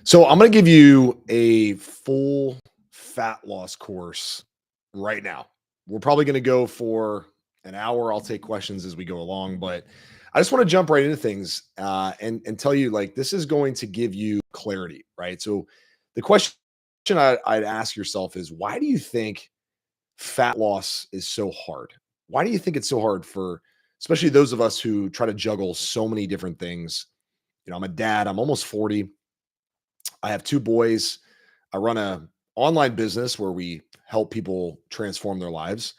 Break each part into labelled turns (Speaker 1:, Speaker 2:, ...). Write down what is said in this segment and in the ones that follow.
Speaker 1: So I'm going to give you a full fat loss course right now. We're probably going to go for an hour. I'll take questions as we go along, but I just want to jump right into things and tell you like this is going to give you clarity, right? So the question I'd ask yourself is why do you think fat loss is so hard? Why do you think it's so hard for especially those of us who try to juggle so many different things? I'm a dad. I'm almost 40. I have two boys. I run a online business where we help people transform their lives.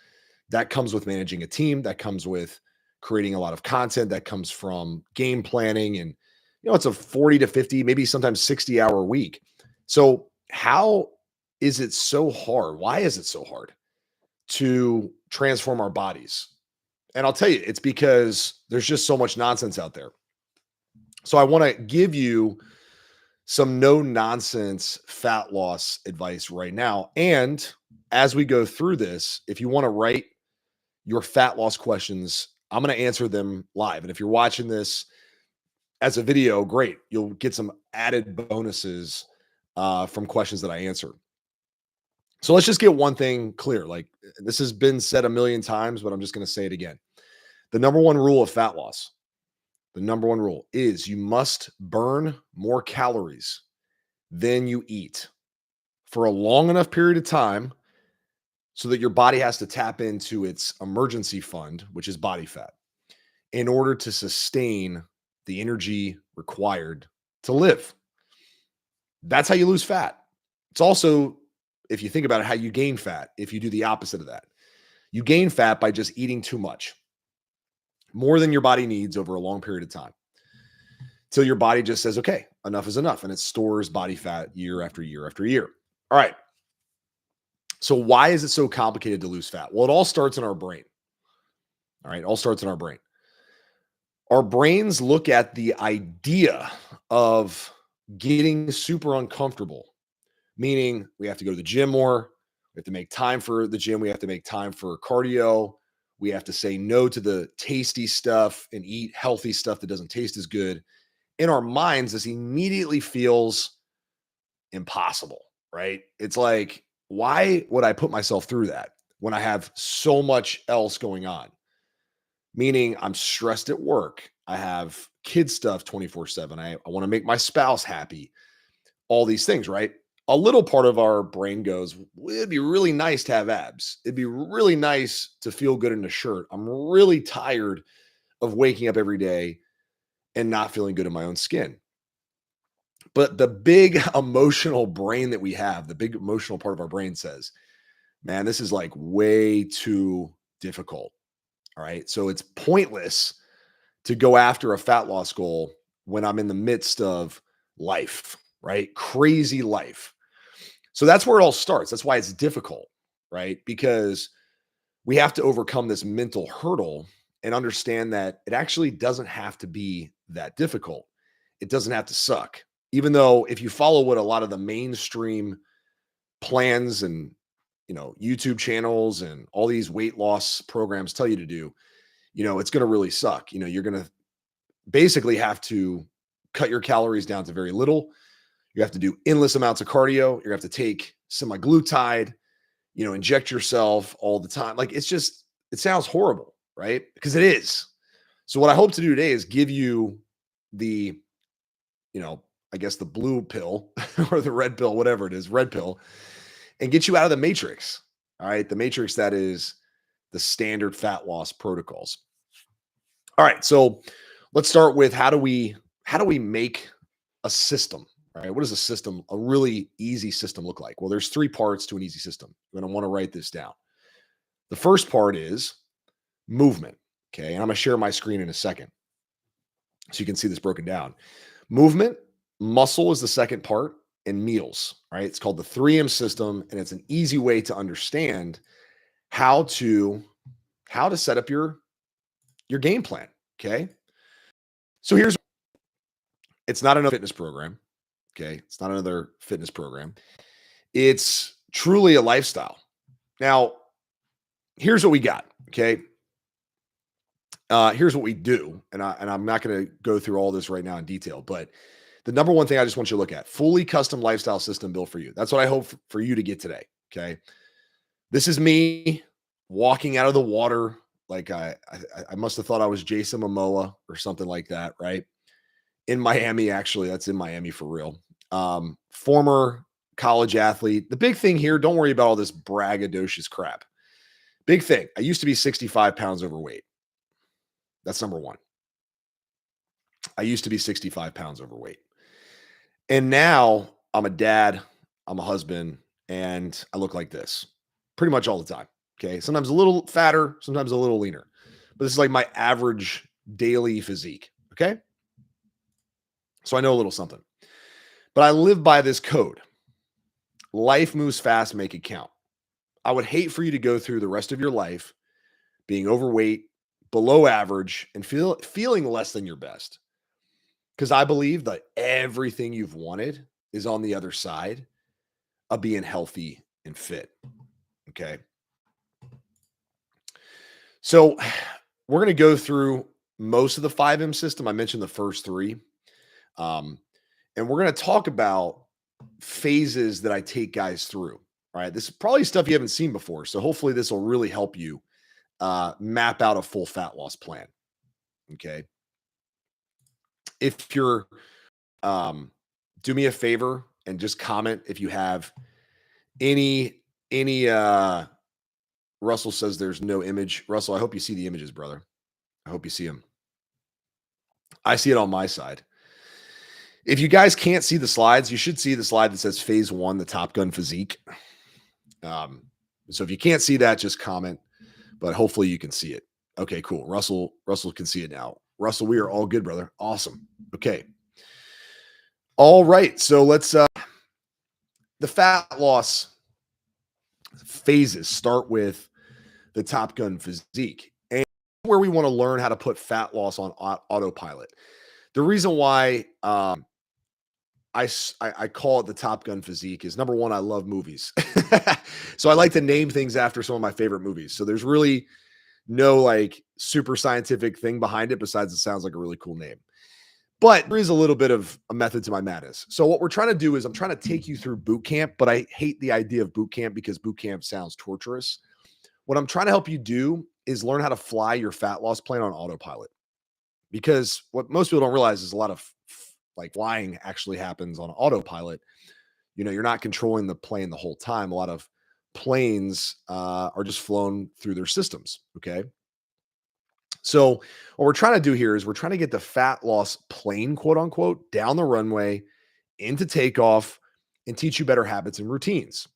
Speaker 1: That comes with managing a team, that comes with creating a lot of content, that comes from game planning and it's a 40 to 50, maybe sometimes 60-hour week. So, how is it so hard? Why is it so hard to transform our bodies? And I'll tell you, it's because there's just so much nonsense out there. So I want to give you some no nonsense fat loss advice right now. And as we go through this, if you want to write your fat loss questions, I'm going to answer them live. And if you're watching this as a video, great. You'll get some added bonuses from questions that I answer. So let's just get one thing clear. Like this has been said a million times, but I'm just going to say it again. The number one rule of fat loss, the number one rule is you must burn more calories than you eat for a long enough period of time so that your body has to tap into its emergency fund, which is body fat, in order to sustain the energy required to live. That's how you lose fat. It's also, if you think about it, how you gain fat if you do the opposite of that. You gain fat by just eating too much, more than your body needs over a long period of time, till your body just says, okay, enough is enough. And it stores body fat year after year after year. All right. So why is it so complicated to lose fat? Well, it all starts in our brain. All right. It all starts in our brain. Our brains look at the idea of getting super uncomfortable, meaning we have to go to the gym more. We have to make time for the gym. We have to make time for cardio. We have to say no to the tasty stuff and eat healthy stuff that doesn't taste as good. In our minds, this immediately feels impossible, right? It's like, why would I put myself through that when I have so much else going on? Meaning I'm stressed at work. I have kid stuff 24/7. I want to make my spouse happy. All these things, right? A little part of our brain goes, it'd be really nice to have abs. It'd be really nice to feel good in a shirt. I'm really tired of waking up every day and not feeling good in my own skin. But the big emotional brain that we have, the big emotional part of our brain says, man, this is like way too difficult. All right. So it's pointless to go after a fat loss goal when I'm in the midst of life, right? Crazy life. So that's where it all starts. That's why it's difficult, right? Because we have to overcome this mental hurdle and understand that it actually doesn't have to be that difficult. It doesn't have to suck. Even though if you follow what a lot of the mainstream plans and YouTube channels and all these weight loss programs tell you to do, it's going to really suck. You're going to basically have to cut your calories down to very little. You have to do endless amounts of cardio. You have to take semaglutide, inject yourself all the time. Like it sounds horrible, right? Because it is. So what I hope to do today is give you the, I guess the blue pill or the red pill, whatever it is, red pill, and get you out of the matrix. All right. The matrix that is the standard fat loss protocols. All right. So let's start with how do we make a system, right? What does a system, a really easy system look like? Well, there's three parts to an easy system. You're going to want to write this down. The first part is movement. Okay. And I'm going to share my screen in a second so you can see this broken down. Movement, muscle is the second part, and meals, right? It's called the 3M system, and it's an easy way to understand how to set up your game plan, okay? So it's not another fitness program, okay? It's not another fitness program. It's truly a lifestyle. Now, here's what we got, okay? Here's what we do, and I'm not going to go through all this right now in detail, but The number one thing I just want you to look at, fully custom lifestyle system built for you. That's what I hope for you to get today. Okay. This is me walking out of the water. Like I must have thought I was Jason Momoa or something like that, right? In Miami, actually, that's in Miami for real. Former college athlete. The big thing here, don't worry about all this braggadocious crap. Big thing. I used to be 65 pounds overweight. That's number one. I used to be 65 pounds overweight. And now I'm a dad, I'm a husband, and I look like this pretty much all the time. Okay. Sometimes a little fatter, sometimes a little leaner, but this is like my average daily physique. Okay. So I know a little something, but I live by this code. Life moves fast, make it count. I would hate for you to go through the rest of your life being overweight, below average, and feeling less than your best. Because I believe that everything you've wanted is on the other side of being healthy and fit. Okay. So we're going to go through most of the 5M system. I mentioned the first three. And we're going to talk about phases that I take guys through. All right. This is probably stuff you haven't seen before. So hopefully this will really help you map out a full fat loss plan. Okay. If you're, do me a favor and just comment if you have any, Russell says there's no image. Russell, I hope you see the images, brother. I hope you see them. I see it on my side. If you guys can't see the slides, you should see the slide that says phase 1, the Top Gun physique. So if you can't see that, just comment, but hopefully you can see it. Okay, cool. Russell can see it now. Russell, we are all good, brother. Awesome. Okay. All right. So let's, the fat loss phases start with the Top Gun physique, and where we want to learn how to put fat loss on autopilot. The reason why, I call it the Top Gun physique is number one, I love movies. So I like to name things after some of my favorite movies. So there's really no like super scientific thing behind it besides it sounds like a really cool name. But there is a little bit of a method to my madness. So what we're trying to do is I'm trying to take you through boot camp, but I hate the idea of boot camp because boot camp sounds torturous. What I'm trying to help you do is learn how to fly your fat loss plan on autopilot. Because what most people don't realize is a lot of like flying actually happens on autopilot. You know, you're not controlling the plane the whole time. A lot of planes are just flown through their systems. Okay. So what we're trying to do here is we're trying to get the fat loss plane, quote unquote, down the runway into takeoff and teach you better habits and routines.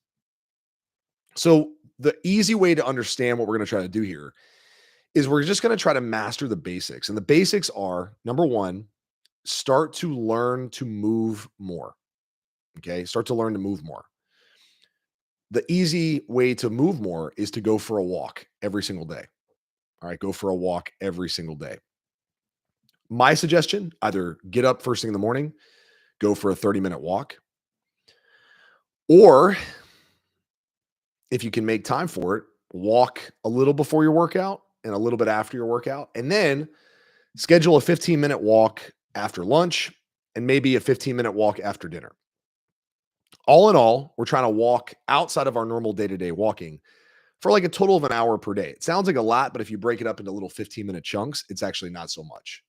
Speaker 1: So the easy way to understand what we're going to try to do here is we're just going to try to master the basics. And the basics are, number one, start to learn to move more. Okay. Start to learn to move more. The easy way to move more is to go for a walk every single day. All right. Go for a walk every single day. My suggestion, either get up first thing in the morning, go for a 30-minute walk, or if you can make time for it, walk a little before your workout and a little bit after your workout, and then schedule a 15-minute walk after lunch and maybe a 15-minute walk after dinner. All in all, we're trying to walk outside of our normal day-to-day walking for like a total of an hour per day. It sounds like a lot, but if you break it up into little 15-minute chunks, it's actually not so much.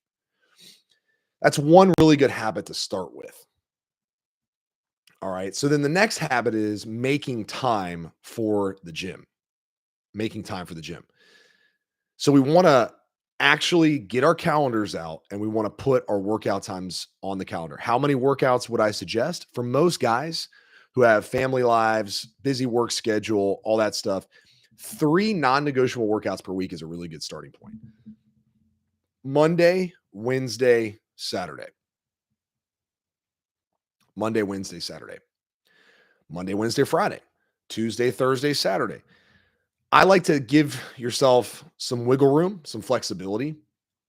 Speaker 1: That's one really good habit to start with. All right. So then the next habit is making time for the gym. Making time for the gym. So we want to actually get our calendars out and we want to put our workout times on the calendar. How many workouts would I suggest? For most guys who have family lives, busy work schedule, all that stuff, 3 non-negotiable workouts per week is a really good starting point. Monday, Wednesday, Saturday. Monday, Wednesday, Saturday. Monday, Wednesday, Friday. Tuesday, Thursday, Saturday. I like to give yourself some wiggle room, some flexibility,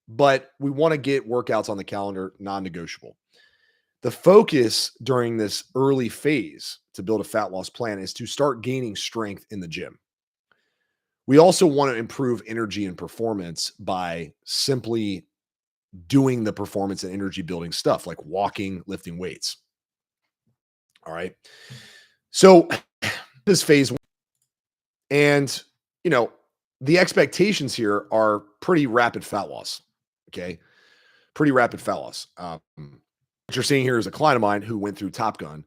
Speaker 1: but we want to get workouts on the calendar, non-negotiable. The focus during this early phase to build a fat loss plan is to start gaining strength in the gym. We also want to improve energy and performance by simply doing the performance and energy building stuff like walking, lifting weights. All right. So this phase one, and you know, the expectations here are pretty rapid fat loss. Okay. Pretty rapid fat loss. What you're seeing here is a client of mine who went through Top Gun.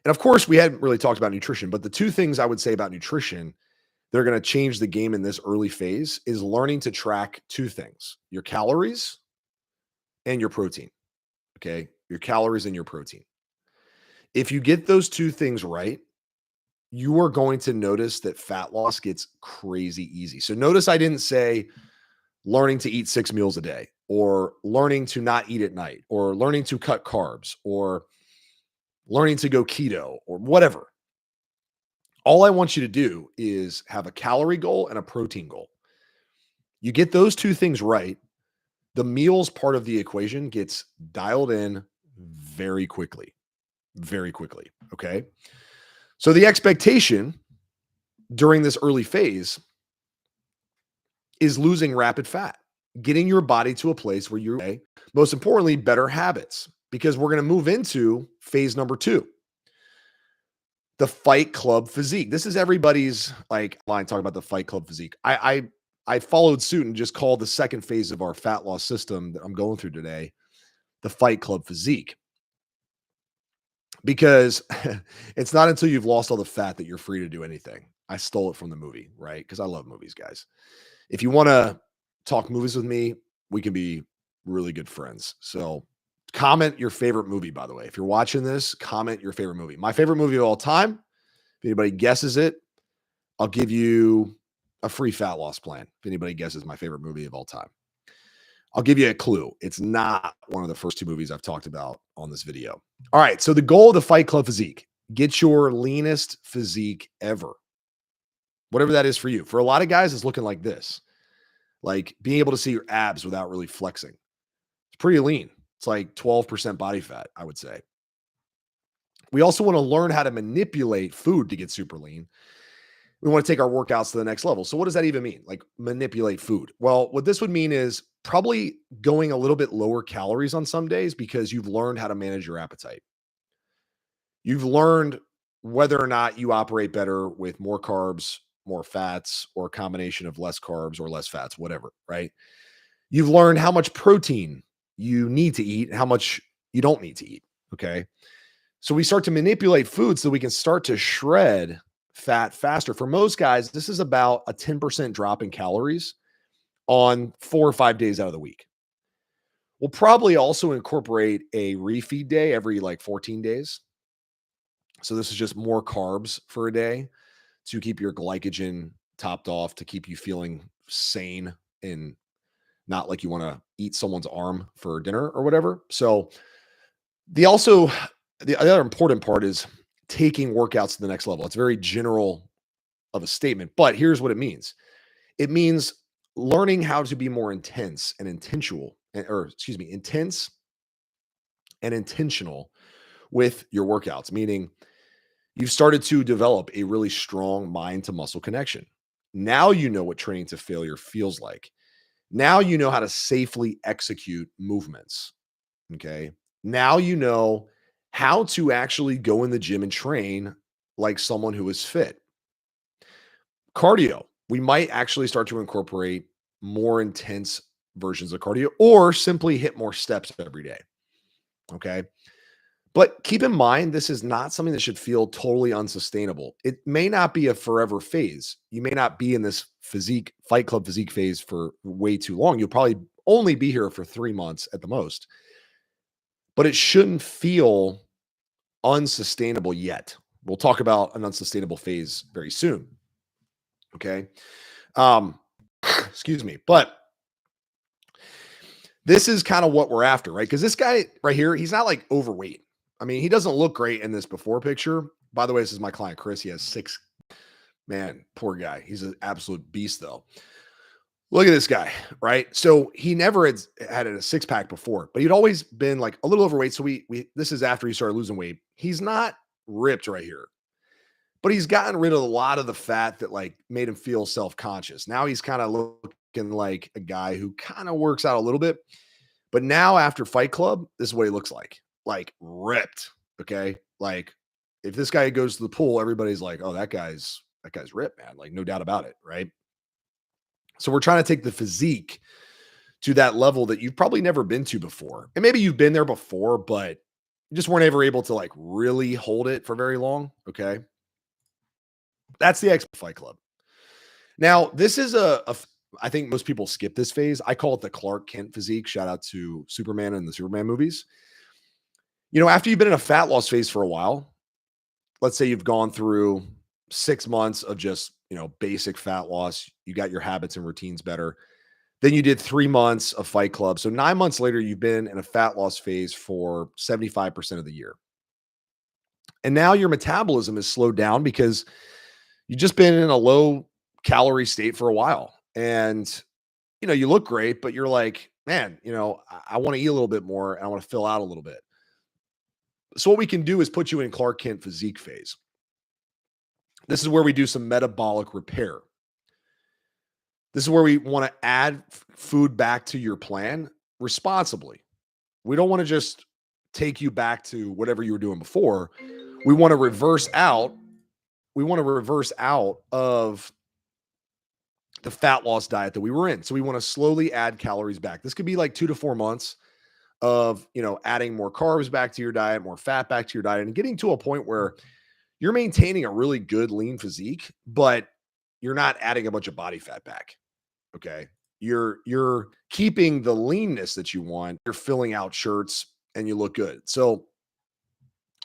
Speaker 1: And of course, we hadn't really talked about nutrition, but the two things I would say about nutrition that are going to change the game in this early phase is learning to track two things: your calories and your protein. Okay. Your calories and your protein. If you get those two things right, you are going to notice that fat loss gets crazy easy. So notice I didn't say learning to eat 6 meals a day, or learning to not eat at night, or learning to cut carbs, or learning to go keto, or whatever. All I want you to do is have a calorie goal and a protein goal. You get those two things right, the meals part of the equation gets dialed in very quickly. Very quickly. Okay. So the expectation during this early phase is losing rapid fat, getting your body to a place where you're, most importantly, better habits, because we're going to move into phase number 2, the Fight Club physique. This is everybody's like line talking about the Fight Club physique. I followed suit and just called the second phase of our fat loss system that I'm going through today the Fight Club physique, because it's not until you've lost all the fat that you're free to do anything. I stole it from the movie, right? Because I love movies, guys. If you want to talk movies with me, we can be really good friends. So comment your favorite movie, by the way. If you're watching this, comment your favorite movie. My favorite movie of all time, if anybody guesses it, I'll give you a free fat loss plan. If anybody guesses my favorite movie of all time, I'll give you a clue. It's not one of the first 2 movies I've talked about on this video. All right. So the goal of the Fight Club physique, get your leanest physique ever. Whatever that is for you. For a lot of guys, it's looking like this, like being able to see your abs without really flexing. It's pretty lean. It's like 12% body fat, I would say. We also want to learn how to manipulate food to get super lean. We want to take our workouts to the next level. So what does that even mean? Like manipulate food? Well, what this would mean is probably going a little bit lower calories on some days because you've learned how to manage your appetite. You've learned whether or not you operate better with more carbs, more fats, or a combination of less carbs or less fats, whatever, right? You've learned how much protein you need to eat, how much you don't need to eat, okay? So we start to manipulate food so we can start to shred fat faster. For most guys, this is about a 10% drop in calories on 4 or 5 days out of the week. We'll probably also incorporate a refeed day every like 14 days. So this is just more carbs for a day to keep your glycogen topped off, to keep you feeling sane and not like you want to eat someone's arm for dinner or whatever. So the other important part is taking workouts to the next level. It's very general of a statement, but here's what it means. It means learning how to be more intense and intentional, intense and intentional with your workouts, meaning you've started to develop a really strong mind to muscle connection. Now you know what training to failure feels like. Now you know how to safely execute movements. Okay. Now you know how to actually go in the gym and train like someone who is fit. Cardio, we might actually start to incorporate more intense versions of cardio or simply hit more steps every day. Okay. But keep in mind, this is not something that should feel totally unsustainable. It may not be a forever phase. You may not be in this Fight Club physique phase for way too long. You'll probably only be here for 3 months at the most. But it shouldn't feel unsustainable yet. We'll talk about an unsustainable phase very soon. Okay. Excuse me. But this is kind of what we're after, right? Because this guy right here, he's not like overweight. I mean, he doesn't look great in this before picture. By the way, this is my client, Chris. He has 6. Man, poor guy. He's an absolute beast, though. Look at this guy, right? So he never had a 6-pack before, but he'd always been like a little overweight. So this is after he started losing weight. He's not ripped right here, but he's gotten rid of a lot of the fat that like made him feel self-conscious. Now he's kind of looking like a guy who kind of works out a little bit, But now after Fight Club, this is what he looks like ripped. Okay. Like if this guy goes to the pool, everybody's like, oh, that guy's ripped, man. Like no doubt about it. Right. So we're trying to take the physique to that level that you've probably never been to before. And maybe you've been there before, but you just weren't ever able to like really hold it for very long. Okay. That's the X Fight Club. Now, this is I think most people skip this phase. I call it the Clark Kent physique. Shout out to Superman and the Superman movies. After you've been in a fat loss phase for a while, let's say you've gone through 6 months of just, basic fat loss, you got your habits and routines better. Then you did 3 months of Fight Club. So 9 months later, you've been in a fat loss phase for 75% of the year. And now your metabolism is slowed down because you've just been in a low calorie state for a while. And, you look great, but you're like, man, I want to eat a little bit more and I want to fill out a little bit. So what we can do is put you in Clark Kent physique phase. This is where we do some metabolic repair. This is where we want to add food back to your plan responsibly. We don't want to just take you back to whatever you were doing before. We want to reverse out. We want to reverse out of the fat loss diet that we were in. So we want to slowly add calories back. This could be like 2 to 4 months of, adding more carbs back to your diet, more fat back to your diet, and getting to a point where you're maintaining a really good lean physique, but you're not adding a bunch of body fat back. Okay. You're keeping the leanness that you want. You're filling out shirts and you look good. So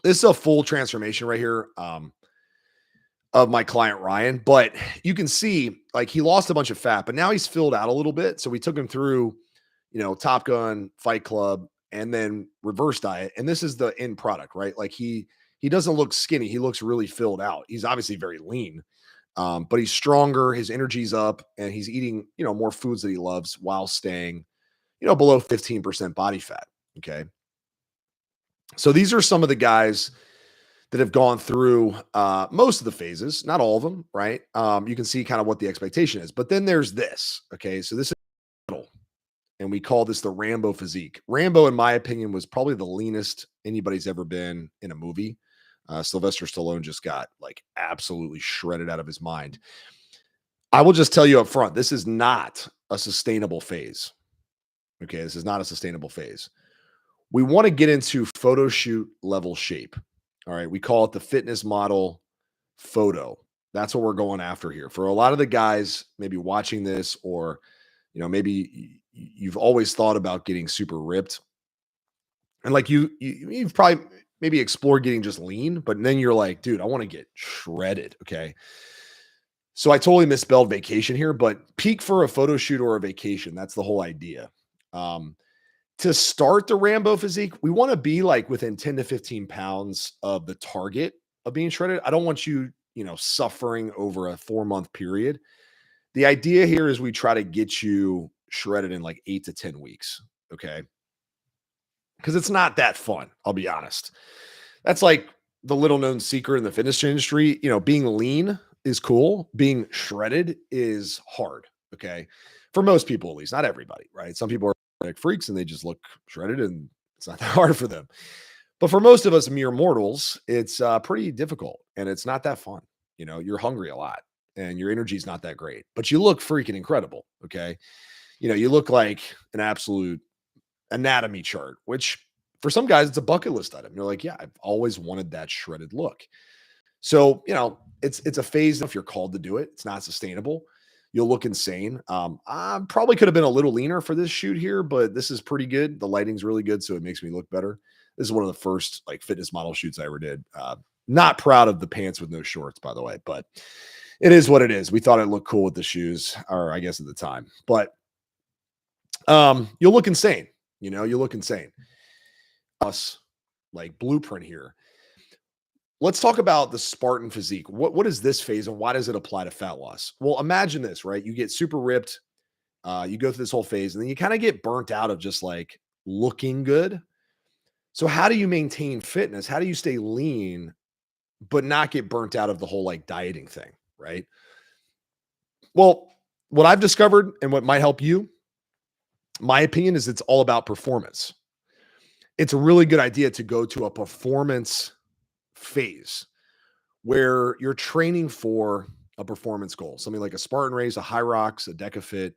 Speaker 1: this is a full transformation right here of my client Ryan, but you can see like he lost a bunch of fat, but now he's filled out a little bit. So we took him through, Top Gun, Fight Club, and then reverse diet. And this is the end product, right? Like he doesn't look skinny. He looks really filled out. He's obviously very lean. But he's stronger, his energy's up, and he's eating, more foods that he loves while staying, below 15% body fat. Okay. So these are some of the guys that have gone through most of the phases, not all of them, right? You can see kind of what the expectation is. But then there's this. Okay. So this is middle, and we call this the Rambo physique. Rambo, in my opinion, was probably the leanest anybody's ever been in a movie. Sylvester Stallone just got like absolutely shredded out of his mind. I will just tell you up front, this is not a sustainable phase. Okay. This is not a sustainable phase. We want to get into photo shoot level shape. All right. We call it the fitness model photo. That's what we're going after here. For a lot of the guys maybe watching this, or, maybe you've always thought about getting super ripped. And like you've probably maybe explore getting just lean, but then you're like, dude, I want to get shredded. Okay. So I totally misspelled vacation here, but peak for a photo shoot or a vacation. That's the whole idea. To start the Rambo physique, we want to be like within 10 to 15 pounds of the target of being shredded. I don't want you, suffering over a 4-month period. The idea here is we try to get you shredded in like 8 to 10 weeks. Okay. Because it's not that fun. I'll be honest. That's like the little known secret in the fitness industry. Being lean is cool. Being shredded is hard. Okay. For most people, at least, not everybody, right? Some people are like freaks and they just look shredded and it's not that hard for them. But for most of us mere mortals, it's pretty difficult and it's not that fun. You're hungry a lot and your energy is not that great, but you look freaking incredible. Okay. You look like an absolute anatomy chart, which for some guys, it's a bucket list item. You're like, yeah, I've always wanted that shredded look. So, it's a phase. If you're called to do it, it's not sustainable. You'll look insane. I probably could have been a little leaner for this shoot here, but this is pretty good. The lighting's really good, so it makes me look better. This is one of the first like fitness model shoots I ever did. Not proud of the pants with no shorts, by the way, but it is what it is. We thought it looked cool with the shoes, or I guess at the time. But you'll look insane. You'll look insane. Us like blueprint here. Let's talk about the Spartan physique. What is this phase and why does it apply to fat loss? Well, imagine this, right? You get super ripped. You go through this whole phase and then you kind of get burnt out of just like looking good. So how do you maintain fitness? How do you stay lean, but not get burnt out of the whole like dieting thing, right? Well, what I've discovered and what might help you My opinion is it's all about performance. It's a really good idea to go to a performance phase where you're training for a performance goal, something like a Spartan race, a high rocks, a decafit.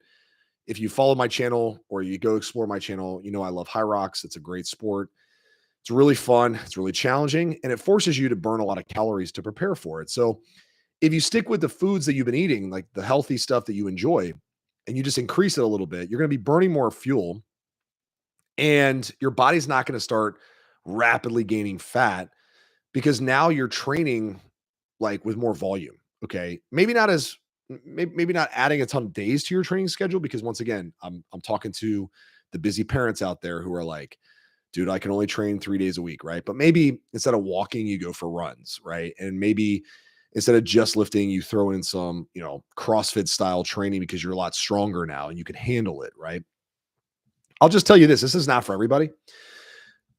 Speaker 1: If you follow my channel or you go explore my channel, you know I love high rocks. It's a great sport. It's really fun. It's really challenging, and it forces you to burn a lot of calories to prepare for it. So if you stick with the foods that you've been eating, like the healthy stuff that you enjoy, and you just increase it a little bit, you're going to be burning more fuel, and your body's not going to start rapidly gaining fat because now you're training like with more volume. Okay. Maybe not as maybe not adding a ton of days to your training schedule because once again, I'm talking to the busy parents out there who are like, dude, I can only train 3 days a week, right? But maybe instead of walking, you go for runs, right? And maybe instead of just lifting, you throw in some, CrossFit style training because you're a lot stronger now and you can handle it, right? I'll just tell you this is not for everybody.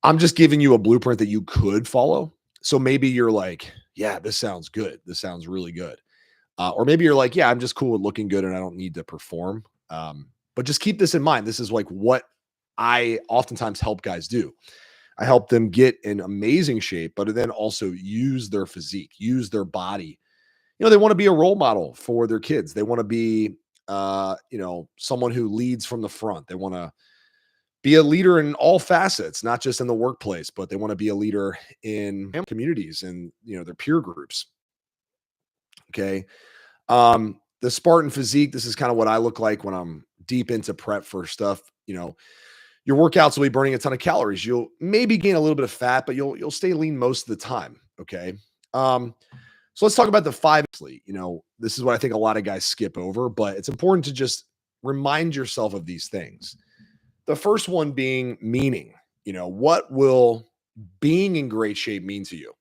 Speaker 1: I'm just giving you a blueprint that you could follow. So maybe you're like, yeah, this sounds good. This sounds really good. Or maybe you're like, yeah, I'm just cool with looking good and I don't need to perform. But just keep this in mind. This is like what I oftentimes help guys do. I help them get in amazing shape, but then also use their physique, use their body. They want to be a role model for their kids. They want to be, someone who leads from the front. They want to be a leader in all facets, not just in the workplace, but they want to be a leader in communities and, their peer groups. Okay. The Spartan physique, this is kind of what I look like when I'm deep into prep for stuff. Your workouts will be burning a ton of calories. You'll maybe gain a little bit of fat, but you'll stay lean most of the time. Okay. So let's talk about the five. This is what I think a lot of guys skip over, but it's important to just remind yourself of these things. The first one being meaning. What will being in great shape mean to you?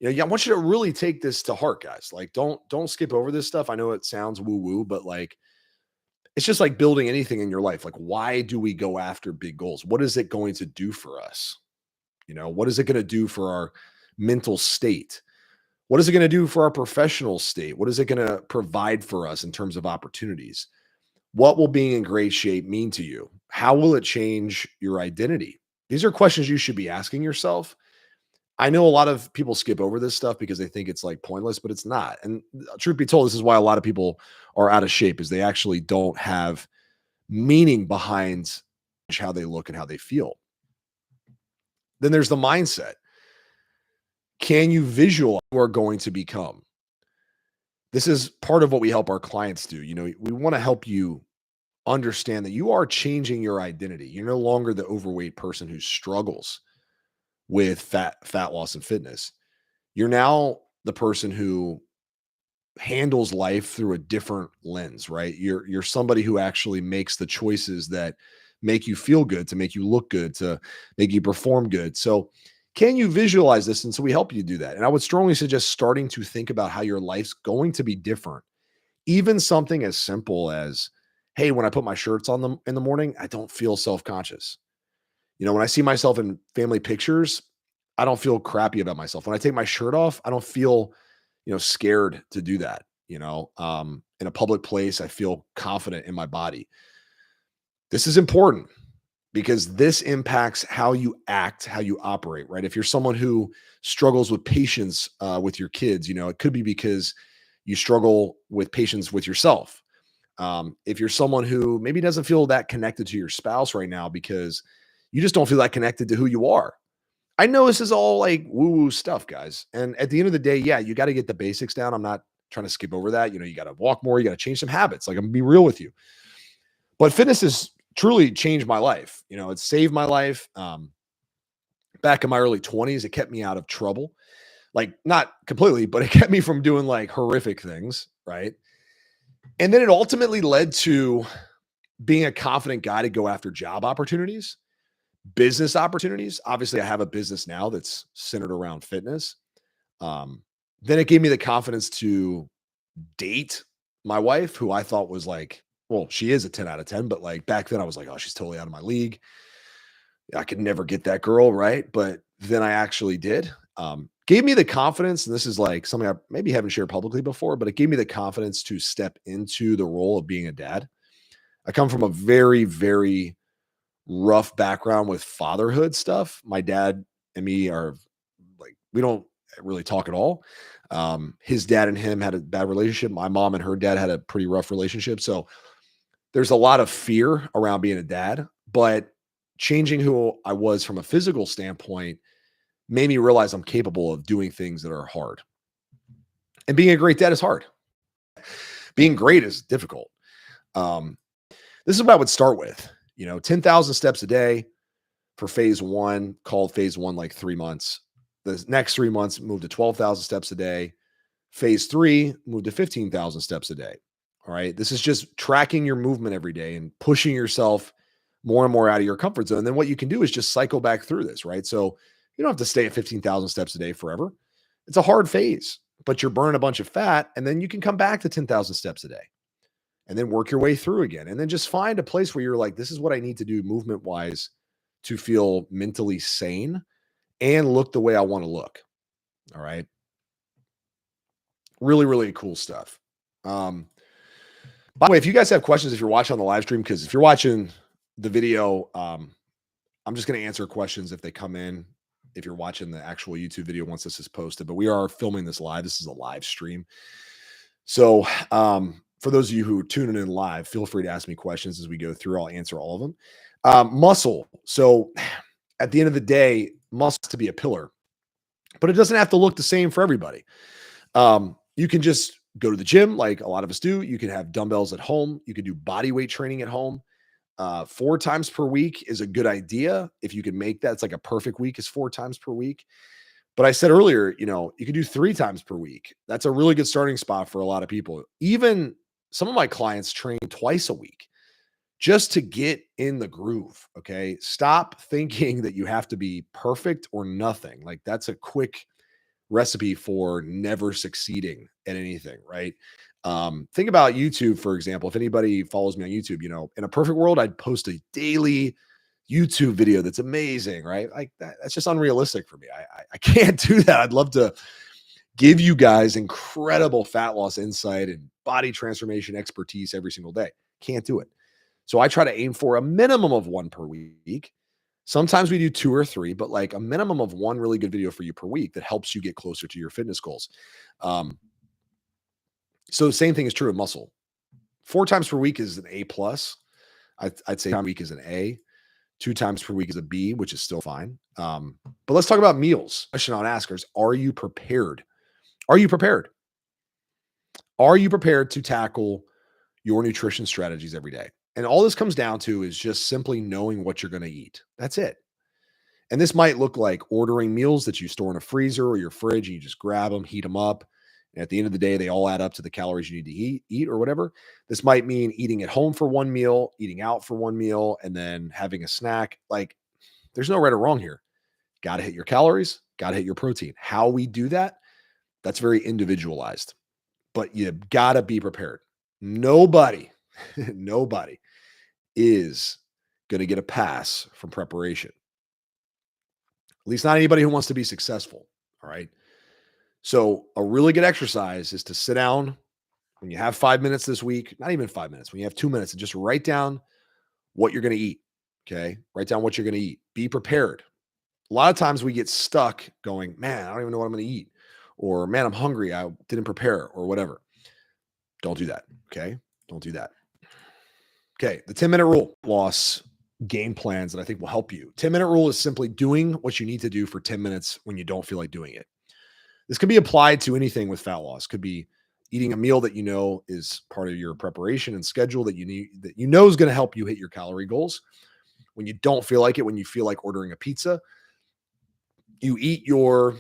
Speaker 1: I want you to really take this to heart, guys. Like, don't skip over this stuff. I know it sounds woo-woo, but like, it's just like building anything in your life. Like, why do we go after big goals? What is it going to do for us? What is it going to do for our mental state? What is it going to do for our professional state? What is it going to provide for us in terms of opportunities? What will being in great shape mean to you? How will it change your identity? These are questions you should be asking yourself. I know a lot of people skip over this stuff because they think it's like pointless, but it's not. And truth be told, this is why a lot of people are out of shape is they actually don't have meaning behind how they look and how they feel. Then there's the mindset. Can you visualize who are going to become? This is part of what we help our clients do. We want to help you understand that you are changing your identity. You're no longer the overweight person who struggles with fat loss and fitness. You're now the person who handles life through a different lens, right? You're somebody who actually makes the choices that make you feel good, to make you look good, to make you perform good. So can you visualize this? And so we help you do that. And I would strongly suggest starting to think about how your life's going to be different. Even something as simple as, hey, when I put my shirts on them in the morning, I don't feel self-conscious. When I see myself in family pictures, I don't feel crappy about myself. When I take my shirt off, I don't feel, scared to do that. In a public place, I feel confident in my body. This is important because this impacts how you act, how you operate, right? If you're someone who struggles with patience with your kids, it could be because you struggle with patience with yourself. If you're someone who maybe doesn't feel that connected to your spouse right now because you just don't feel that connected to who you are. I know this is all like woo-woo stuff, guys. And at the end of the day, yeah, you got to get the basics down. I'm not trying to skip over that. You got to walk more. You got to change some habits. Like, I'm gonna be real with you. But fitness has truly changed my life. It's saved my life. Back in my early 20s, it kept me out of trouble. Like, not completely, but it kept me from doing like horrific things, right? And then it ultimately led to being a confident guy to go after job opportunities, business opportunities. Obviously, I have a business now that's centered around fitness. Then it gave me the confidence to date my wife, who I thought was like, well, she is a 10 out of 10, but like back then I was like, oh, she's totally out of my league. I could never get that girl, right? But then I actually did. Gave me the confidence, and this is like something I maybe haven't shared publicly before, but it gave me the confidence to step into the role of being a dad. I come from a very, very rough background with fatherhood stuff. My dad and me are like, we don't really talk at all. His dad and him had a bad relationship. My mom and her dad had a pretty rough relationship. So there's a lot of fear around being a dad, but changing who I was from a physical standpoint made me realize I'm capable of doing things that are hard. And being a great dad is hard. Being great is difficult. Um, this is what I would start with, 10,000 steps a day for phase one, called phase one, like 3 months. The next 3 months, move to 12,000 steps a day. Phase three, move to 15,000 steps a day. All right. This is just tracking your movement every day and pushing yourself more and more out of your comfort zone. And then what you can do is just cycle back through this, right? So you don't have to stay at 15,000 steps a day forever. It's a hard phase, but you're burning a bunch of fat. And then you can come back to 10,000 steps a day and then work your way through again. And then just find a place where you're like, this is what I need to do movement wise to feel mentally sane and look the way I want to look. All right. Really, really cool stuff. By the way, if you guys have questions, if you're watching on the live stream, because if you're watching the video, I'm just going to answer questions if they come in. If you're watching the actual YouTube video once this is posted, but we are filming this live. This is a live stream. So for those of you who are tuning in live, feel free to ask me questions as we go through. I'll answer all of them. Muscle. So at the end of the day, muscle has to be a pillar, but it doesn't have to look the same for everybody. You can just go to the gym like a lot of us do. You can have dumbbells at home. You can do body weight training at home. 4 times per week is a good idea. If you can make that, it's like a perfect week is 4 times per week. But I said earlier, you can do 3 times per week. That's a really good starting spot for a lot of people. Even some of my clients train twice a week just to get in the groove. Okay. Stop thinking that you have to be perfect or nothing. Like that's a quick recipe for never succeeding at anything. Right. Think about YouTube, for example. If anybody follows me on YouTube, in a perfect world, I'd post a daily YouTube video that's amazing, right? Like that's just unrealistic for me. I can't do that. I'd love to give you guys incredible fat loss insight and body transformation expertise every single day. Can't do it. So I try to aim for a minimum of 1 per week. Sometimes we do 2 or 3, but like a minimum of 1 really good video for you per week that helps you get closer to your fitness goals. So the same thing is true of muscle. 4 times per week is an A plus. I'd say a week is an A. 2 times per week is a B, which is still fine. But let's talk about meals. Question on askers: are you prepared? Are you prepared? Are you prepared to tackle your nutrition strategies every day? And all this comes down to is just simply knowing what you're going to eat. That's it. And this might look like ordering meals that you store in a freezer or your fridge, and you just grab them, heat them up. And at the end of the day, they all add up to the calories you need to eat or whatever. This might mean eating at home for 1 meal, eating out for 1 meal, and then having a snack. Like there's no right or wrong here. Got to hit your calories, got to hit your protein. How we do that, that's very individualized, but you got to be prepared. Nobody is going to get a pass from preparation. At least not anybody who wants to be successful. All right. So a really good exercise is to sit down when you have 5 minutes this week, not even 5 minutes, when you have 2 minutes, and just write down what you're going to eat. Okay. Write down what you're going to eat. Be prepared. A lot of times we get stuck going, man, I don't even know what I'm going to eat. Or man, I'm hungry. I didn't prepare or whatever. Don't do that. Okay. Don't do that. Okay. The 10-minute rule loss game plans that I think will help you. 10-minute rule is simply doing what you need to do for 10 minutes when you don't feel like doing it. This can be applied to anything with fat loss. Could be eating a meal that is part of your preparation and schedule that is going to help you hit your calorie goals. When you don't feel like it, when you feel like ordering a pizza, you eat your,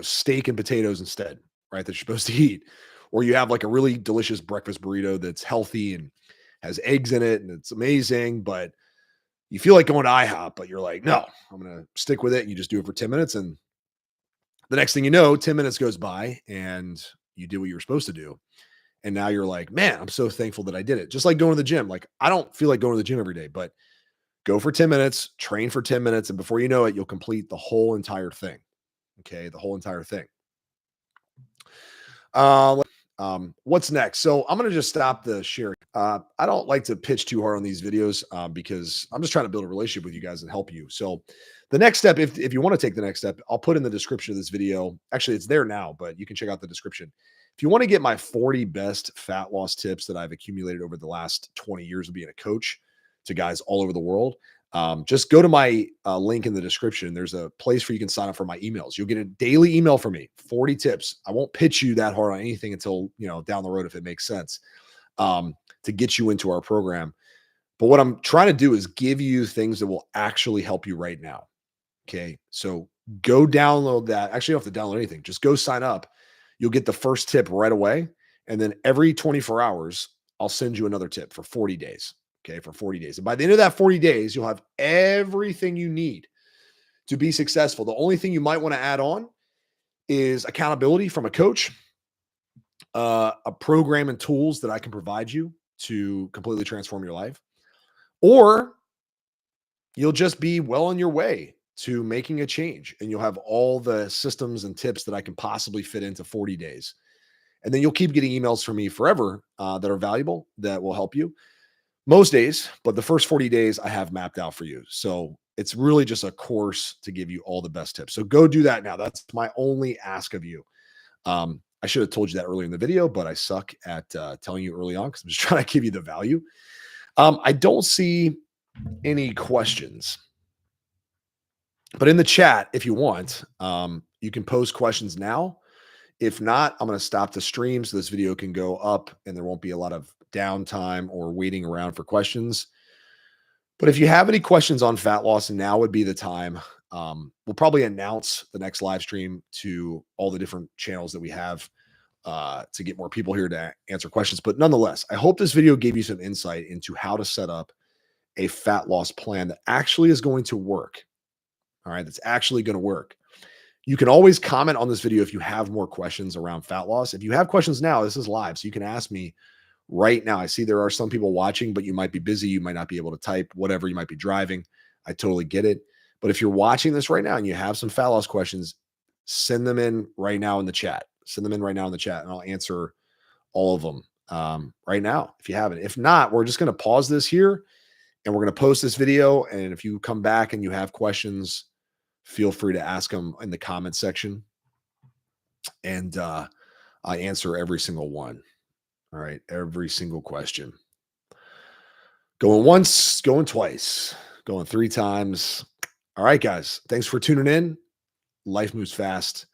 Speaker 1: steak and potatoes instead, right? That you're supposed to eat. Or you have like a really delicious breakfast burrito that's healthy and has eggs in it and it's amazing, but you feel like going to IHOP, but you're like, no, I'm going to stick with it. And you just do it for 10 minutes. And the next thing you know, 10 minutes goes by and you did what you were supposed to do. And now you're like, man, I'm so thankful that I did it. Just like going to the gym. Like, I don't feel like going to the gym every day, but go for 10 minutes, train for 10 minutes. And before you know it, you'll complete the whole entire thing. Okay. The whole entire thing. What's next? So I'm going to just stop the sharing. I don't like to pitch too hard on these videos because I'm just trying to build a relationship with you guys and help you. So the next step, if you want to take the next step, I'll put in the description of this video. Actually, it's there now, but you can check out the description. If you want to get my 40 best fat loss tips that I've accumulated over the last 20 years of being a coach to guys all over the world, just go to my link in the description. There's a place where you can sign up for my emails. You'll get a daily email from me, 40 tips. I won't pitch you that hard on anything until, down the road, if it makes sense, to get you into our program. But what I'm trying to do is give you things that will actually help you right now. Okay. So go download that. Actually, you don't have to download anything. Just go sign up. You'll get the first tip right away. And then every 24 hours, I'll send you another tip for 40 days. Okay. For 40 days. And by the end of that 40 days, you'll have everything you need to be successful. The only thing you might want to add on is accountability from a coach, a program and tools that I can provide you to completely transform your life, or you'll just be well on your way to making a change and you'll have all the systems and tips that I can possibly fit into 40 days. And then you'll keep getting emails from me forever that are valuable, that will help you most days. But the first 40 days I have mapped out for you. So it's really just a course to give you all the best tips. So go do that now. That's my only ask of you. I should have told you that earlier in the video, but I suck at telling you early on because I'm just trying to give you the value. I don't see any questions. But in the chat, if you want, you can post questions now. If not, I'm going to stop the stream so this video can go up and there won't be a lot of downtime or waiting around for questions. But if you have any questions on fat loss, now would be the time. We'll probably announce the next live stream to all the different channels that we have to get more people here to answer questions. But nonetheless, I hope this video gave you some insight into how to set up a fat loss plan that actually is going to work. All right, that's actually going to work. You can always comment on this video if you have more questions around fat loss. If you have questions now, this is live, so you can ask me right now. I see there are some people watching, but you might be busy. You might not be able to type, whatever. You might be driving. I totally get it. But if you're watching this right now and you have some fat loss questions, send them in right now in the chat. Send them in right now in the chat, and I'll answer all of them right now if you haven't. If not, we're just going to pause this here, and we're going to post this video. And if you come back and you have questions, feel free to ask them in the comment section, and I answer every single one. All right, every single question. Going once, going twice, going 3 times. All right, guys, thanks for tuning in. Life moves fast.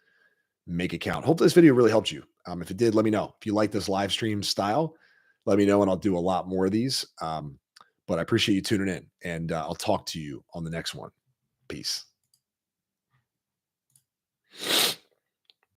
Speaker 1: Make it count. Hope this video really helped you. If it did, let me know. If you like this live stream style, let me know, and I'll do a lot more of these. But I appreciate you tuning in, and I'll talk to you on the next one. Peace.